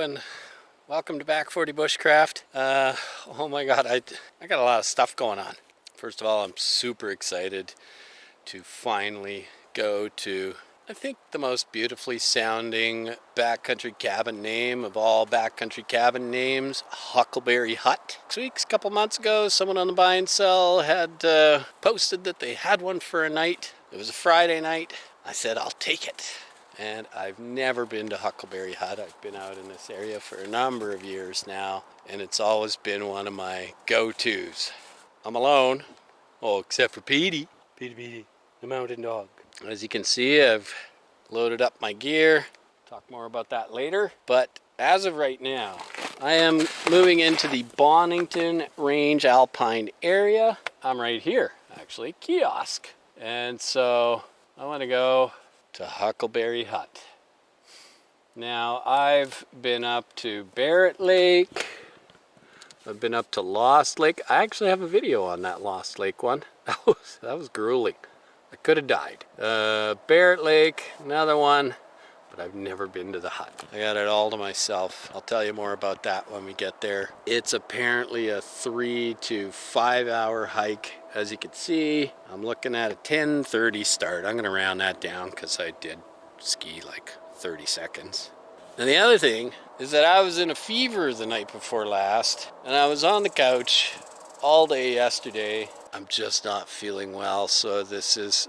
and welcome to Back 40 Bushcraft. Oh my god, I got a lot of stuff going on. First of all, I'm super excited to finally go to, I think, the most beautifully sounding backcountry cabin name of all backcountry cabin names, Huckleberry Hut. 6 weeks, a couple months ago, someone on the buy and sell had posted that they had one for a night. It was a Friday night. I said, I'll take it. And I've never been to Huckleberry Hut. I've been out in this area for a number of years now, and it's always been one of my go-tos. I'm alone. Oh, except for Petey, the mountain dog. As you can see, I've loaded up my gear. Talk more about that later. But as of right now, I am moving into the Bonington Range Alpine area. I'm right here, actually, kiosk. And so I want to go to Huckleberry Hut. Now, I've been up to Barrett Lake. I've been up to Lost Lake. I actually have a video on that Lost Lake one. That was grueling. I could have died. Barrett Lake, another one, but I've never been to the hut. I got it all to myself. I'll tell you more about that when we get there. It's apparently a 3 to 5 hour hike. As you can see, I'm looking at a 10:30 start. I'm gonna round that down because I did ski like 30 seconds. And the other thing is that I was in a fever the night before last, and I was on the couch all day yesterday. I'm just not feeling well, so this is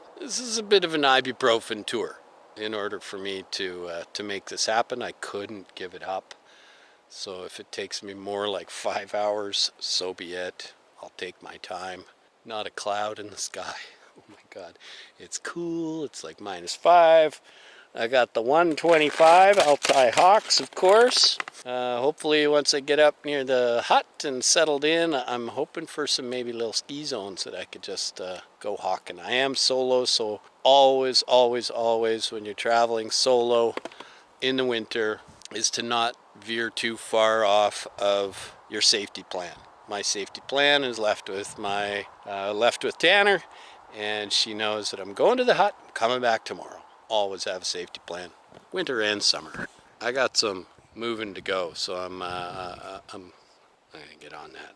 a bit of an ibuprofen tour. In order for me to make this happen, I couldn't give it up. So if it takes me more like 5 hours, so be it. I'll take my time. Not a cloud in the sky. Oh my god. It's cool. It's like -5. I got the 125 Altai Hawks, of course. Hopefully once I get up near the hut and settled in, I'm hoping for some maybe little ski zones that I could just go hawking. I am solo, so always when you're traveling solo in the winter is to not veer too far off of your safety plan. My safety plan is left with Tanner, and she knows that I'm going to the hut, coming back tomorrow. Always have a safety plan, winter and summer. I got some moving to go, so I'm gonna get on that.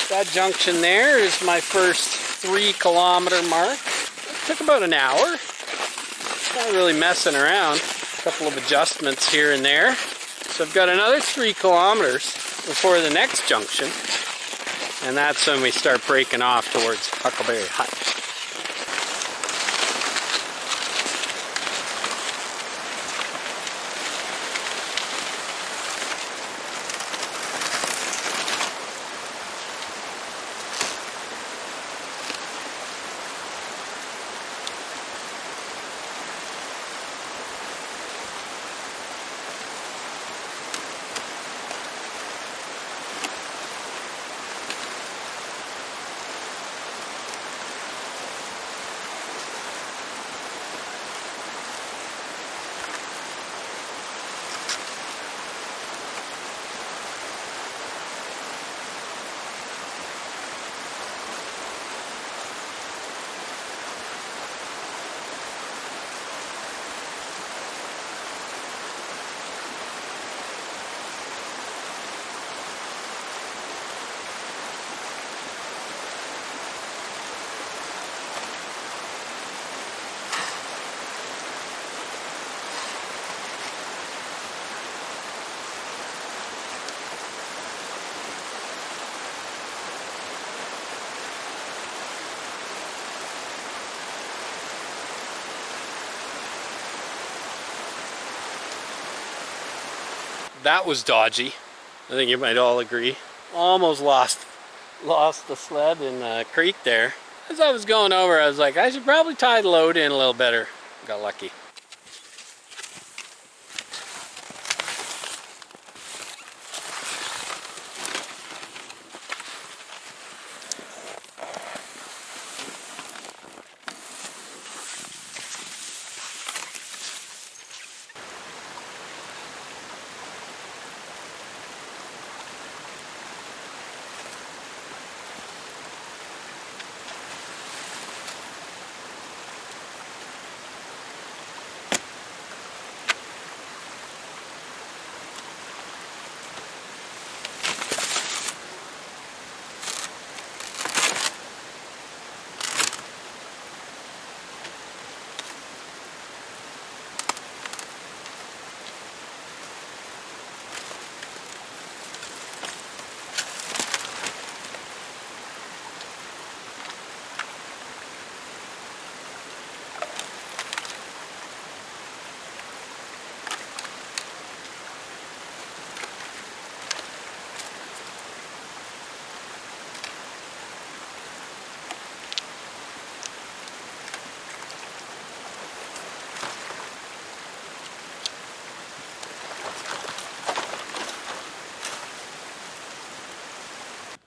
That junction there is my first 3-kilometer mark. It took about an hour. Not really messing around. A couple of adjustments here and there. So I've got another 3 kilometers before the next junction, and that's when we start breaking off towards Huckleberry Hut. That was dodgy. I think you might all agree. Almost lost the sled in the creek there. As I was going over, I was like, I should probably tie the load in a little better. Got lucky.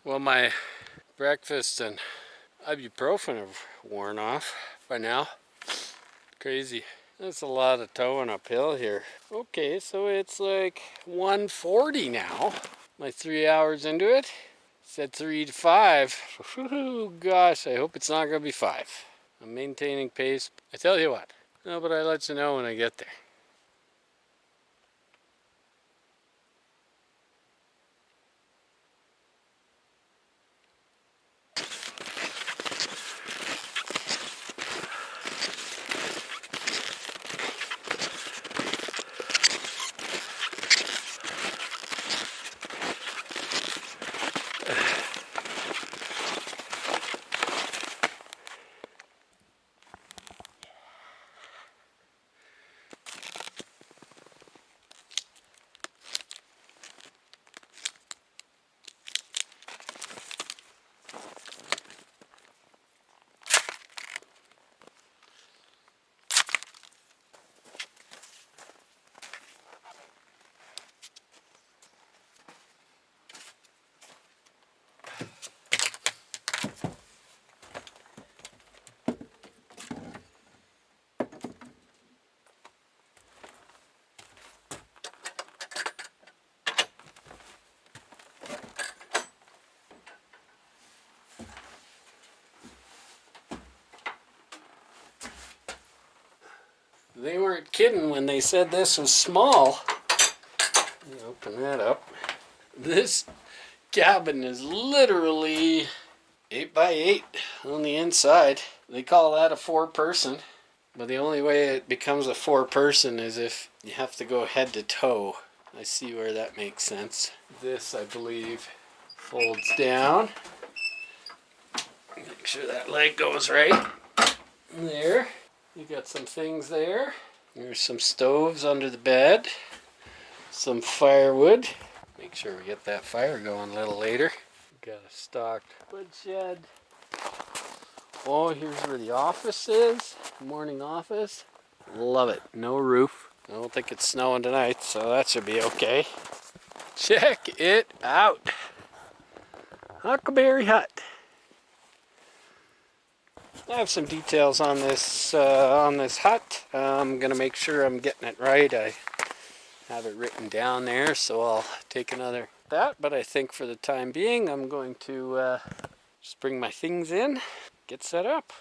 Well, my breakfast and ibuprofen have worn off by now. Crazy. That's a lot of towing uphill here. Okay, so it's like 1:40 now. My 3 hours into it. Said 3 to 5. Whew, gosh, I hope it's not going to be 5. I'm maintaining pace. I tell you what. No, but I let you know when I get there. They weren't kidding when they said this was small. Let me open that up. This cabin is literally 8 by 8 on the inside. They call that a 4-person, but the only way it becomes a 4-person is if you have to go head to toe. I see where that makes sense. This, I believe, folds down. Make sure that leg goes right. There. You got some things there. There's some stoves under the bed. Some firewood. Make sure we get that fire going a little later. Got a stocked woodshed. Oh, here's where the office is. Morning office. Love it. No roof. I don't think it's snowing tonight, so that should be okay. Check it out. Huckleberry Hut. I have some details on this hut. I'm gonna make sure I'm getting it right. I have it written down there, so I'll take another that. But I think for the time being, I'm going to just bring my things in, get set up.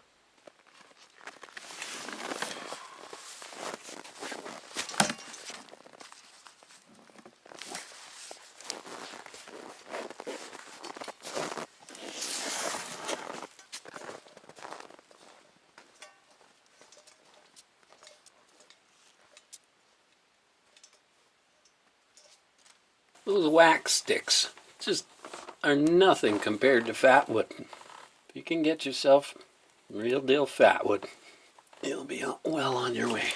Those wax sticks just are nothing compared to fat wood. If you can get yourself real deal fat wood, you'll be well on your way.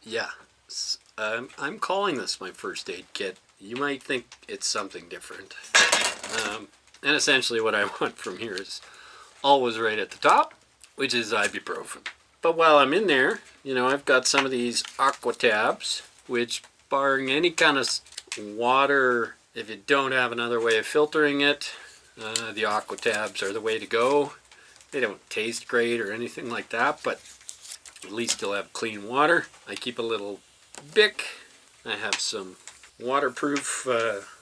Yeah, I'm calling this my first aid kit. You might think it's something different. And essentially what I want from here is always right at the top, which is ibuprofen. But while I'm in there, you know, I've got some of these aqua tabs, which barring any kind of water, if you don't have another way of filtering it, the aqua tabs are the way to go. They don't taste great or anything like that, but at least you'll have clean water. I keep a little Bic. I have some waterproof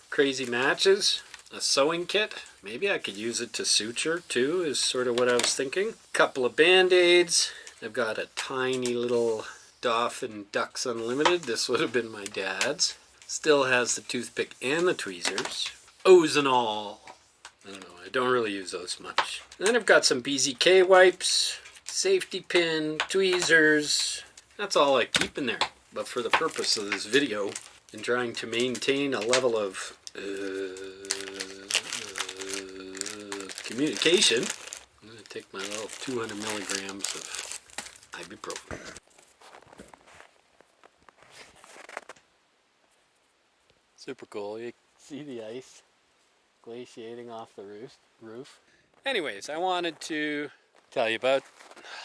crazy matches, a sewing kit. Maybe I could use it to suture too, is sort of what I was thinking. Couple of band-aids. I've got a tiny little Dolphin Ducks Unlimited. This would have been my dad's. Still has the toothpick and the tweezers. Ozonol. I don't know, I don't really use those much. And then I've got some BZK wipes, safety pin, tweezers. That's all I keep in there. But for the purpose of this video, in trying to maintain a level of communication, I'm going to take my little 200 milligrams of ibuprofen. Super cool. You see the ice glaciating off the roof. Anyways, I wanted to tell you about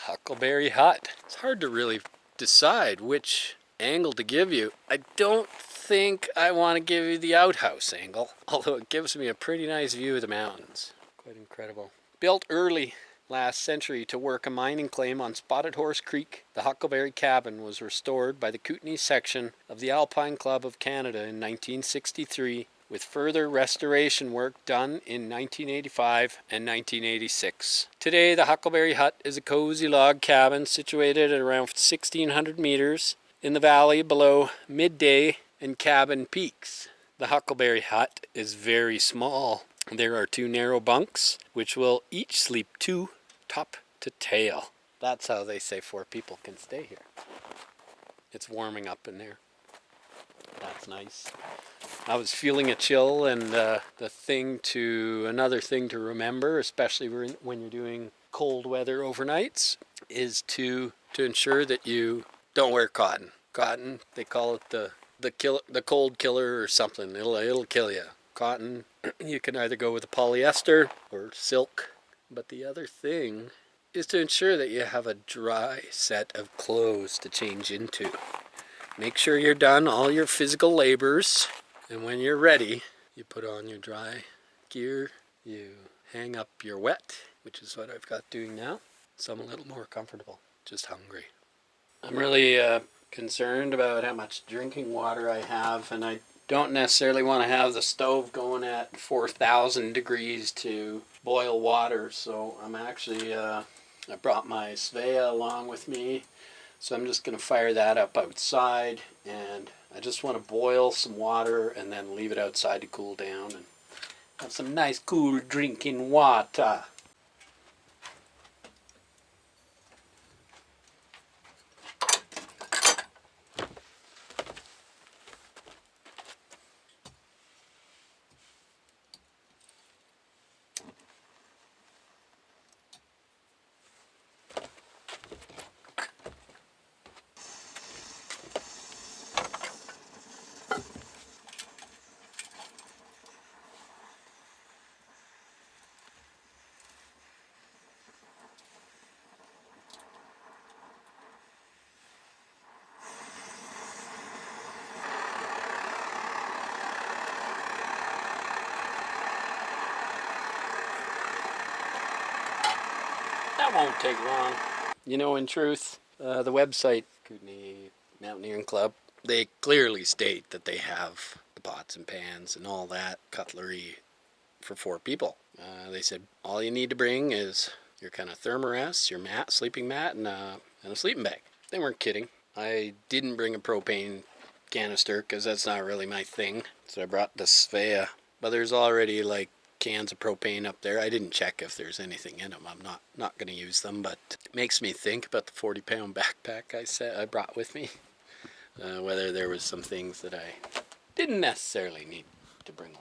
Huckleberry Hut. It's hard to really decide which angle to give you. I don't think I want to give you the outhouse angle, although it gives me a pretty nice view of the mountains. Quite incredible. Built early last century to work a mining claim on Spotted Horse Creek, the Huckleberry Cabin was restored by the Kootenay section of the Alpine Club of Canada in 1963, with further restoration work done in 1985 and 1986. Today, the Huckleberry Hut is a cozy log cabin situated at around 1,600 meters in the valley below Midday and Cabin Peaks. The Huckleberry Hut is very small. There are 2 narrow bunks, which will each sleep 2 top to tail. That's how they say 4 people can stay here. It's warming up in there. That's nice. I was feeling a chill, and another thing to remember, especially when you're doing cold weather overnights, is to ensure that you don't wear cotton. Cotton, they call it the cold killer or something. It'll kill you. Cotton, you can either go with a polyester or silk. But the other thing is to ensure that you have a dry set of clothes to change into. Make sure you're done all your physical labors, and when you're ready, you put on your dry gear, you hang up your wet, which is what I've got doing now, so I'm a little more comfortable, just hungry. I'm really concerned about how much drinking water I have, and I don't necessarily want to have the stove going at 4,000 degrees to boil water, so I'm actually, I brought my Svea along with me, so I'm just going to fire that up outside, and I just want to boil some water and then leave it outside to cool down and have some nice cool drinking water. That won't take long. You know, in truth, the website, Kootenay Mountaineering Club, they clearly state that they have the pots and pans and all that cutlery for 4 people. They said all you need to bring is your kind of thermarest, your mat, sleeping mat, and a sleeping bag. They weren't kidding. I didn't bring a propane canister because that's not really my thing. So I brought the Svea. But there's already like cans of propane up there. I didn't check if there's anything in them. I'm not going to use them, but it makes me think about the 40-pound backpack I brought with me. Whether there was some things that I didn't necessarily need to bring along.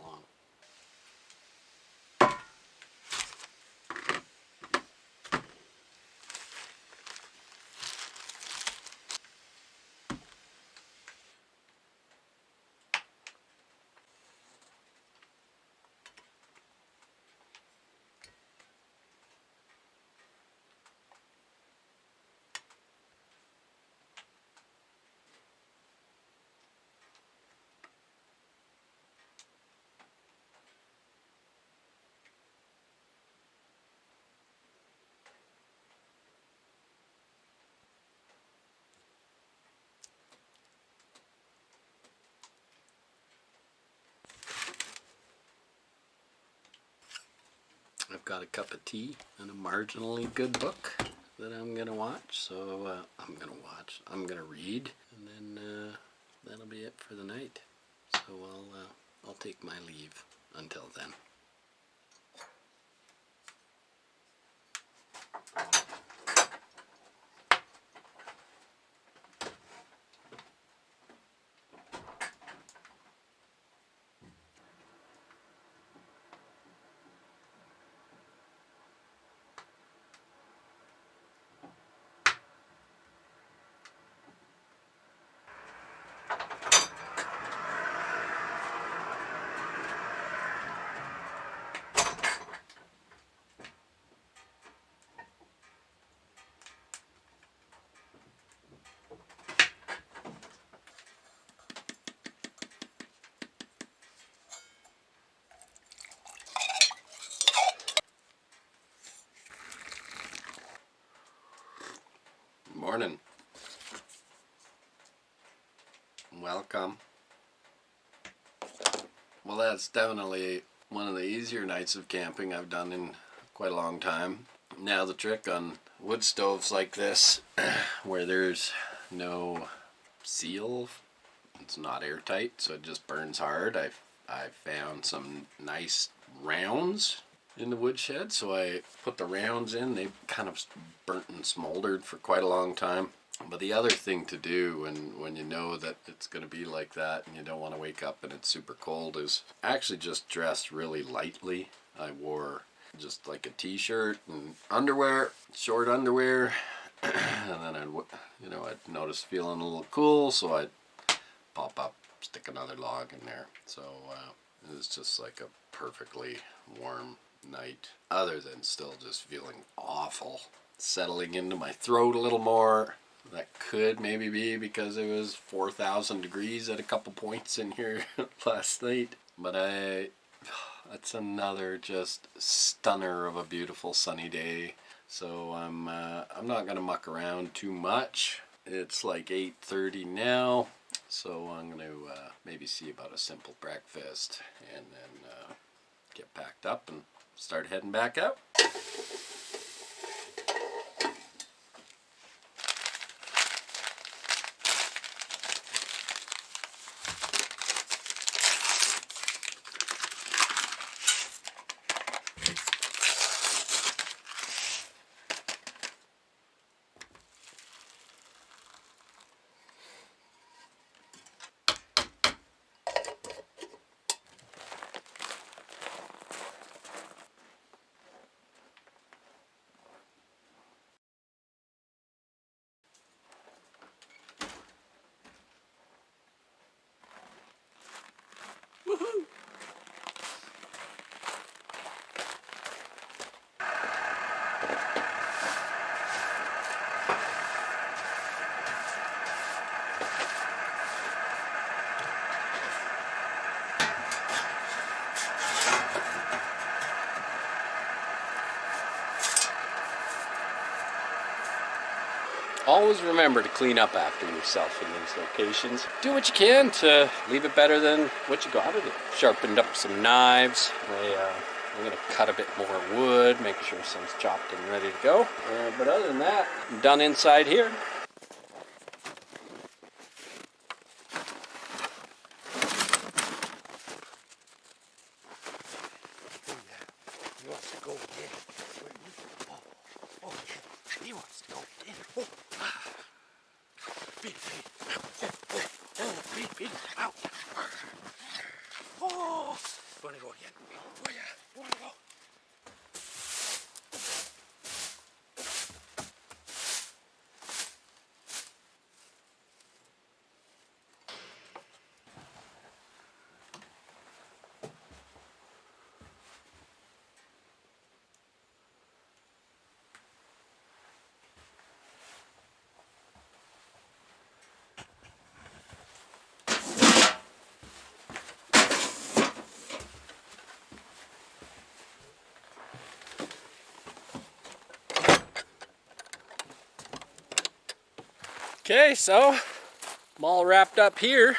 I've got a cup of tea and a marginally good book that I'm going to watch. So I'm going to read, and then that'll be it for the night. So I'll take my leave. until then. Morning. Welcome. Well, that's definitely one of the easier nights of camping I've done in quite a long time. Now the trick on wood stoves like this, where there's no seal, it's not airtight, so it just burns hard. I found some nice rounds in the woodshed, so I put the rounds in. They kind of burnt and smoldered for quite a long time. But the other thing to do when you know that it's going to be like that and you don't want to wake up and it's super cold is actually just dress really lightly. I wore just like a t-shirt and underwear, short underwear, and then I'd notice feeling a little cool, so I'd pop up, stick another log in there. So it was just like a perfectly warm night, other than still just feeling awful, settling into my throat a little more. That could maybe be because it was 4,000 degrees at a couple points in here last night. But that's another just stunner of a beautiful sunny day. So I'm not gonna muck around too much. It's like 8:30 now, so I'm gonna maybe see about a simple breakfast and then get packed up and start heading back out. Woohoo! Always remember to clean up after yourself in these locations. Do what you can to leave it better than what you got out of it. Sharpened up some knives. I'm going to cut a bit more wood, make sure some's chopped and ready to go. But other than that, I'm done inside here. Want to go again? Oh yeah, want to go. Okay, so I'm all wrapped up here.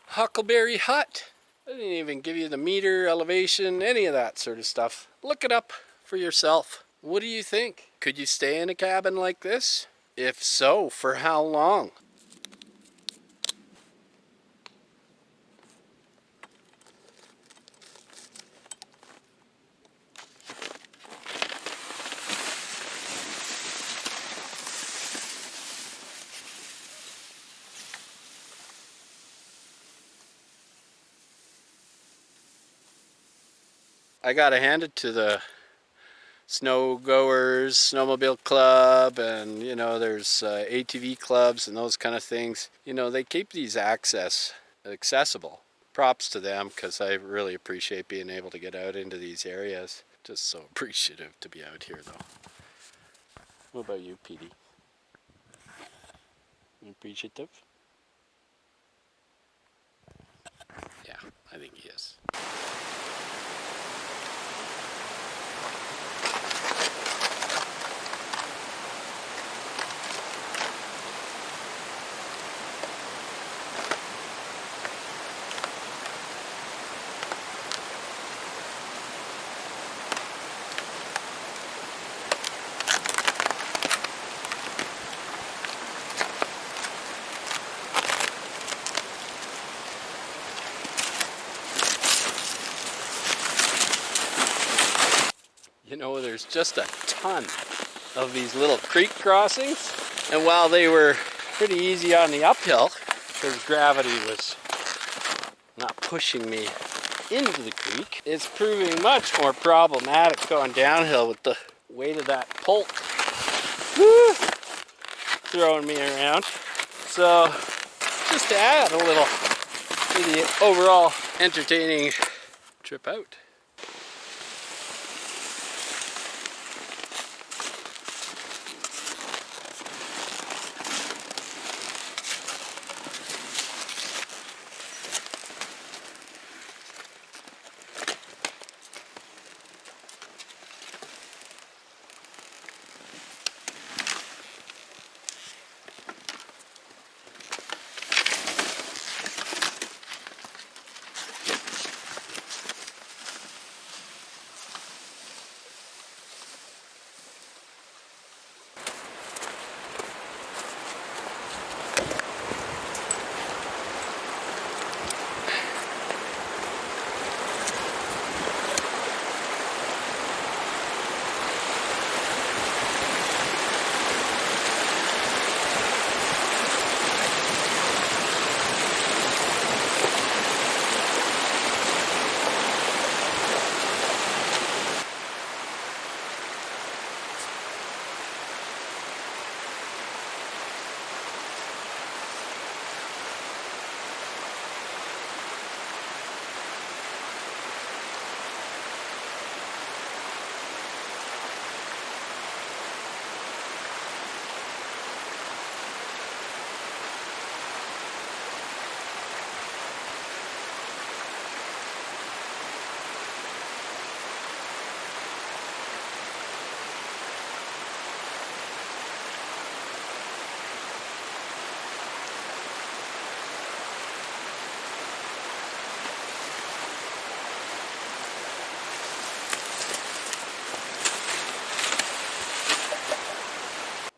Huckleberry Hut. I didn't even give you the meter, elevation, any of that sort of stuff. Look it up for yourself. What do you think? Could you stay in a cabin like this? If so, for how long? I gotta hand it to the snow goers, snowmobile club, and you know, there's ATV clubs and those kind of things. You know, they keep these accessible. Props to them, because I really appreciate being able to get out into these areas. Just so appreciative to be out here, though. What about you, Petey? Appreciative? Yeah, I think he is. You know, there's just a ton of these little creek crossings, and while they were pretty easy on the uphill, because gravity was not pushing me into the creek, it's proving much more problematic going downhill with the weight of that pulk throwing me around. So just to add a little to the overall entertaining trip out.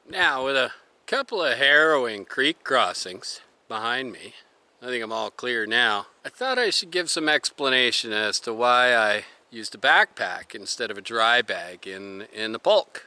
Now, with a couple of harrowing creek crossings behind me, I think I'm all clear now. I thought I should give some explanation as to why I used a backpack instead of a dry bag in the pulk.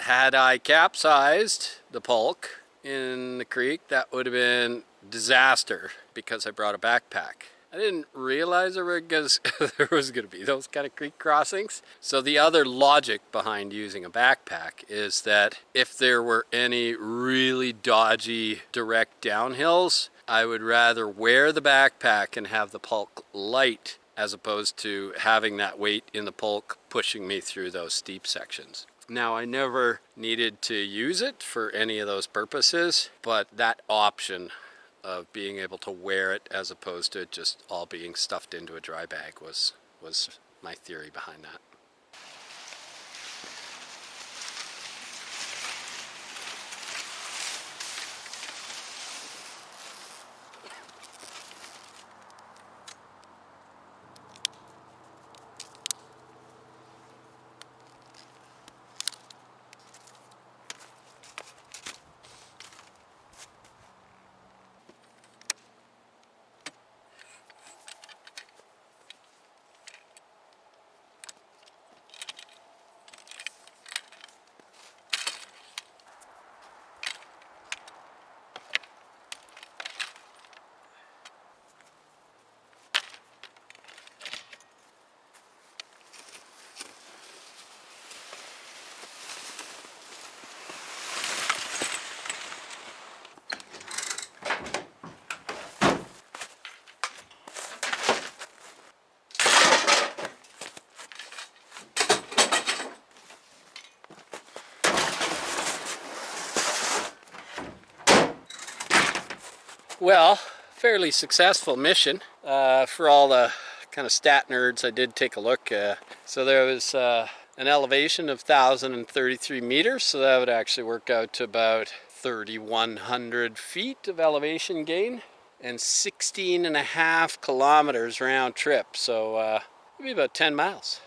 Had I capsized the pulk in the creek, that would have been disaster because I brought a backpack. I didn't realize there was going to be those kind of creek crossings. So the other logic behind using a backpack is that if there were any really dodgy direct downhills, I would rather wear the backpack and have the pulk light as opposed to having that weight in the pulk pushing me through those steep sections. Now, I never needed to use it for any of those purposes, but that option of being able to wear it as opposed to it just all being stuffed into a dry bag was my theory behind that. Well, fairly successful mission. For all the kind of stat nerds, I did take a look. So there was an elevation of 1,033 meters, so that would actually work out to about 3,100 feet of elevation gain, and 16.5 kilometers round trip, so maybe about 10 miles.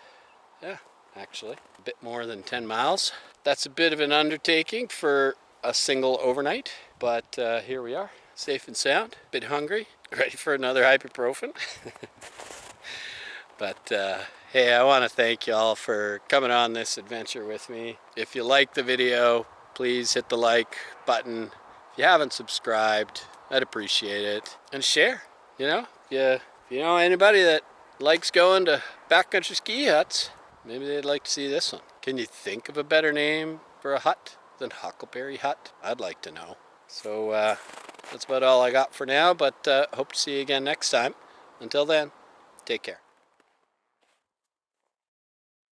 Yeah, actually, a bit more than 10 miles. That's a bit of an undertaking for a single overnight, but here we are, safe and sound, a bit hungry, ready for another ibuprofen. But hey, I want to thank you all for coming on this adventure with me. If you like the video, please hit the like button. If you haven't subscribed, I'd appreciate it. And share, you know, if you know anybody that likes going to backcountry ski huts, maybe they'd like to see this one. Can you think of a better name for a hut than Huckleberry Hut? I'd like to know. So that's about all I got for now, but hope to see you again next time. Until then, take care.